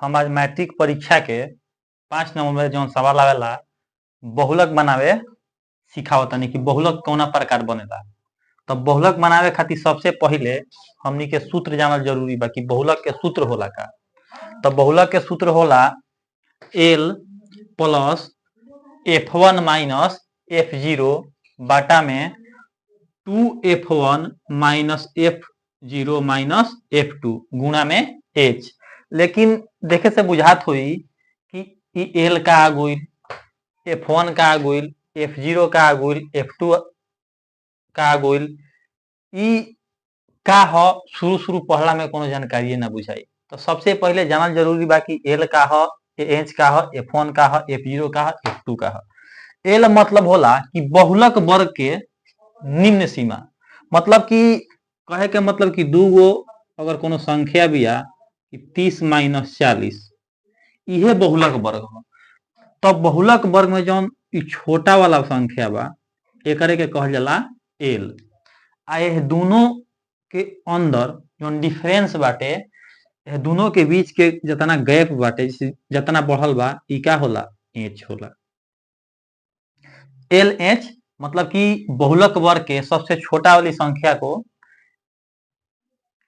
हम आज मैट्रिक परीक्षा के 5 नंबर में जो सवाल आवेला बहुलक बनावे सिखावत तनी कि बहुलक कौना प्रकार बनेला। तब बहुलक बनावे खातिर सबसे पहिले हमनी के सूत्र जानल जरूरी बा कि बहुलक के सूत्र होला का। तब बहुलक के सूत्र होला L plus F1 minus F0 बाटा में 2F1 minus F0 minus F2 गुणा में H। लेकिन देखे से बुझात हुई कि एल का आ गइल, F1 का आ गइल, F0 का आ गइल, F2 का आ गइल, ई का ह शुरू पढ़ला में कोनो जानकारी ना बुझाई। तो सबसे पहले जानल जरूरी बा कि एल का ह, एच का ह, F1 का ह, F0 का ह, F2 का ह। एल मतलब होला कि बहुलक वर्ग के निम्न सीमा, मतलब कि कहे के मतलब कि दूगो अगर कोनो संख्या बिया 30 माइनस 40 इहे बहुलक वर्ग ह। तब बहुलक वर्ग में जौन ई छोटा वाला संख्या बा एकरे के कहल जाला एल। आ यह दोनों के अंदर जौन डिफरेंस बाटे, यह दोनों के बीच के जितना गैप बाटे, जितना बढ़ल बा ई का होला, एच होला। एल एच मतलब कि बहुलक वर्ग के सबसे छोटा वाली संख्या को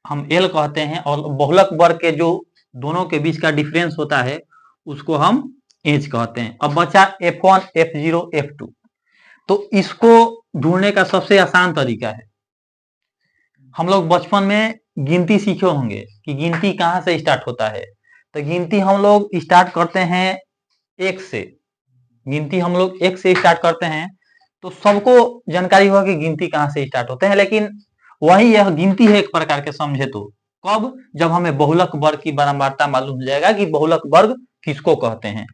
हम एल कहते हैं और बहुलक वर्ग के जो दोनों के बीच का डिफरेंस होता है उसको हम एच कहते हैं। अब बचा F1, F0, F2। तो इसको ढूंढने का सबसे आसान तरीका है, हम लोग बचपन में गिनती सीखे होंगे कि गिनती कहां से स्टार्ट होता है। तो गिनती हम लोग स्टार्ट करते हैं एक से, गिनती हम लोग एक से स्टार्ट करते हैं। तो सबको जानकारी होगा कि गिनती कहां से स्टार्ट होते हैं, लेकिन वही यह गिनती है एक प्रकार के समझे तो कब, जब हमें बहुलक वर्ग की बारंबारता मालूम हो जाएगा कि बहुलक वर्ग किसको कहते हैं।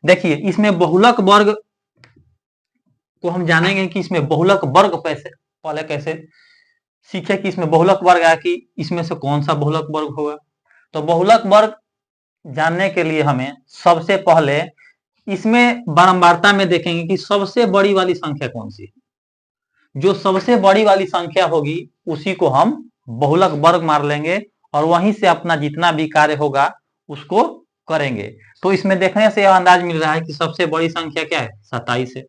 देखिए इसमें बहुलक वर्ग को हम जानेंगे कि इसमें बहुलक वर्ग पहले कैसे सीखे कि इसमें बहुलक वर्ग आया कि इसमें से कौन सा बहुलक वर्ग होगा। तो बहुलक वर्ग जानने के लिए हमें सबसे पहले इसमें बारंबारता में देखेंगे कि सबसे बड़ी वाली संख्या कौन सी है। जो सबसे बड़ी वाली संख्या होगी उसी को हम बहुलक वर्ग मार लेंगे और वहीं से अपना जितना भी कार्य होगा उसको करेंगे। तो इसमें देखने से यह अंदाज मिल रहा है कि सबसे बड़ी संख्या क्या है, 27 है।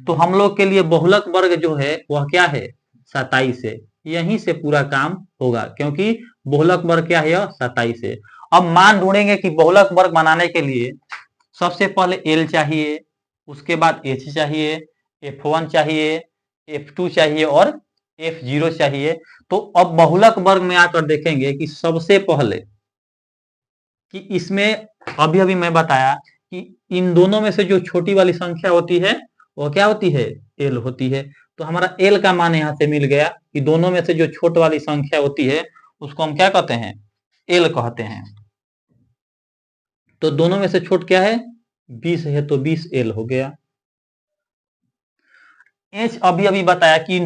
तो हम लोग के लिए बहुलक वर्ग जो है वह क्या है, 27 है। यहीं से पूरा काम होगा क्योंकि बहुलक वर्ग क्या है, 27 है। अब मान ढूंढेंगे कि बहुलक वर्ग बनाने के लिए सबसे पहले एल चाहिए, उसके बाद एच चाहिए, F1 चाहिए, F2 चाहिए और F0 चाहिए। तो अब बहुलक वर्ग में आकर देखेंगे कि सबसे पहले कि इसमें अभी अभी मैं बताया कि इन दोनों में से जो छोटी वाली संख्या होती है वो क्या होती है, एल होती है। तो हमारा एल का मान यहां से मिल गया कि दोनों में से जो छोट वाली संख्या होती है उसको हम क्या कहते हैं, एल कहते हैं। तो दोनों में से छोट क्या है, 20 है, तो 20 एल हो गया। एच अभी अभी बताया कि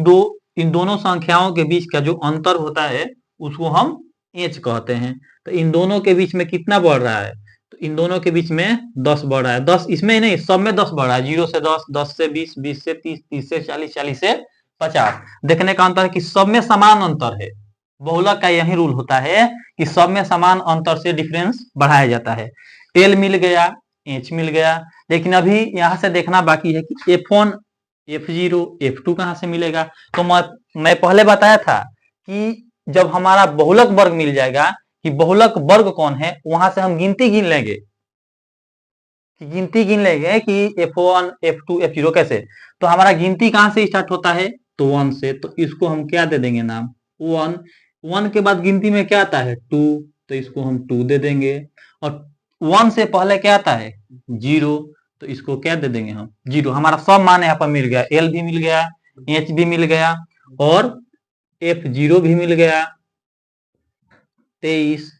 इन दोनों संख्याओं के बीच का जो अंतर होता है उसको हम एच कहते हैं। तो इन दोनों के बीच में कितना बढ़ रहा है, तो इन दोनों के बीच में 10 बढ़ रहा है। 10 इसमें नहीं, सब में 10 बढ़ रहा है, 0 से 10, 10 से 20, 20 से 30, 30 से 40, 40 से 50। देखने का अंतर है कि सब में समान अंतर है। बहुलक का यही रूल होता है कि सब में समान अंतर से डिफरेंस बढ़ाया जाता है। एल मिल गया, एच मिल गया, लेकिन अभी यहां से देखना बाकी है कि F1, F0, F2 कहां से मिलेगा। तो मैं पहले बताया था कि जब हमारा बहुलक वर्ग मिल जाएगा कि बहुलक वर्ग कौन है, वहां से हम गिनती गिन लेंगे कि F1, F2, F0 कैसे। तो हमारा गिनती कहां से स्टार्ट होता है, तो 1 से। तो इसको हम क्या दे देंगे नाम, 1। 1 के बाद गिनती में क्या आता है, 2, तो इसको हम 2 दे देंगे। और 1 से पहले क्या आता है, 0, तो इसको क्या दे देंगे हम, 0। हमारा सब मान यहाँ पर मिल गया, एल भी मिल गया, एच भी मिल गया और F0 भी मिल गया 23,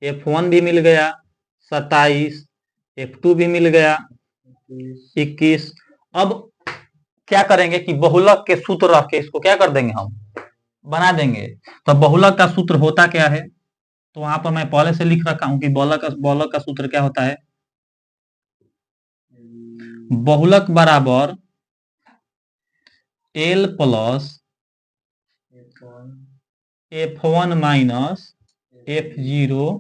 F1 भी मिल गया 27, F2 भी मिल गया 21। अब क्या करेंगे कि बहुलक के सूत्र रख के इसको क्या कर देंगे, हम बना देंगे। तो बहुलक का सूत्र होता क्या है, तो वहां पर मैं पहले से लिख रखा हूं कि बहुलक का सूत्र क्या होता है, बहुलक बराबर L plus F1 minus F0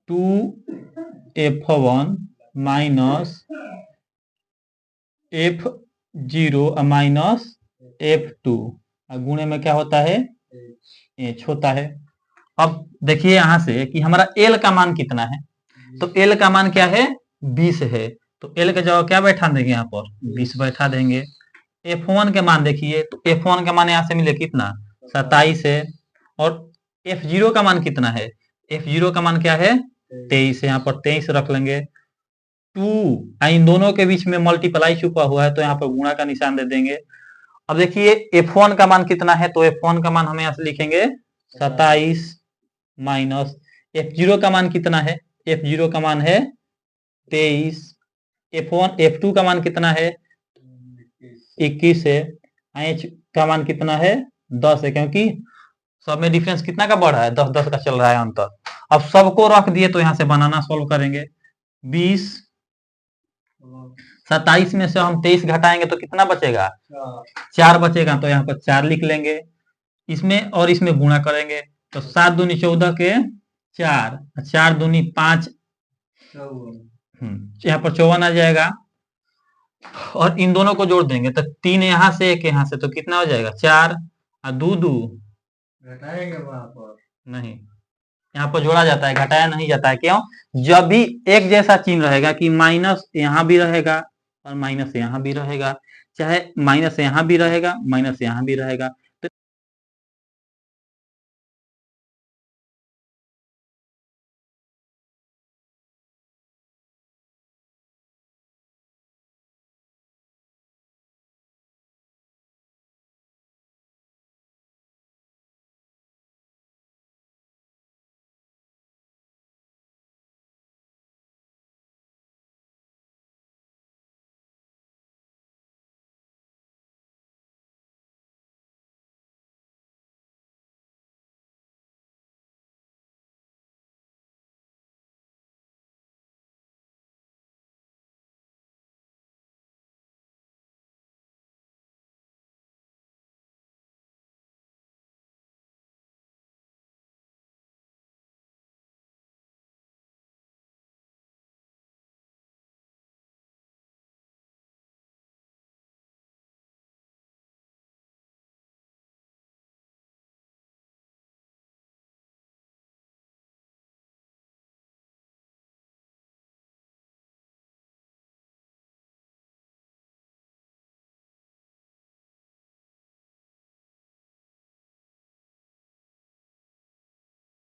2f1 minus f0 minus f2 गुणे में क्या होता है, h होता है। अब देखिए यहां से कि हमारा l का मान कितना है, तो l का मान क्या है, 20 है, तो l का जगह क्या बैठा देंगे, यहाँ पर 20 बैठा देंगे। f1 के मान देखिए, तो f1 का मान यहाँ से मिले कितना, 27 है, और f0 का मान कितना है, f0 का मान क्या है, 23 है, यहाँ पर 23 रख लेंगे। 2 इन दोनों के बीच में मल्टीप्लाई छुपा हुआ है, तो यहाँ पर गुणा का निशान दे देंगे। अब देखिए f1 का मान कितना है, तो f1 का मान हम यहाँ से लिखेंगे 27 माइनस f0 का मान कितना है, f0 का मान है 23, f2 का मान कितना है 21 है, h का मान कितना है 10 है, क्योंकि सब में डिफरेंस कितना का बढ़ रहा है, 10-10 का चल रहा है अंतर। अब सबको रख दिए तो यहाँ से बनाना सॉल्व करेंगे। 20 27 में से हम 23 घटाएंगे तो कितना बचेगा, 4 बचेगा, तो यहाँ पर 4 लिख लेंगे, इसमें और इसमें गुणा करेंगे, तो 7 दूनी 14 के 4, 4 दूनी 5, यहाँ पर 54 आ जाएगा, और इन दोनों को जोड़ देंगे तो 3 यहाँ से 1 यहाँ से, तो कितना हो जाएगा 4 और 2 2 घटाएंगे वहां पर नहीं, यहाँ पर जोड़ा जाता है, घटाया नहीं जाता है। क्यों, जब भी एक जैसा चिन्ह रहेगा कि माइनस यहाँ भी रहेगा और माइनस यहाँ भी रहेगा, चाहे माइनस यहाँ भी रहेगा माइनस यहाँ भी रहेगा,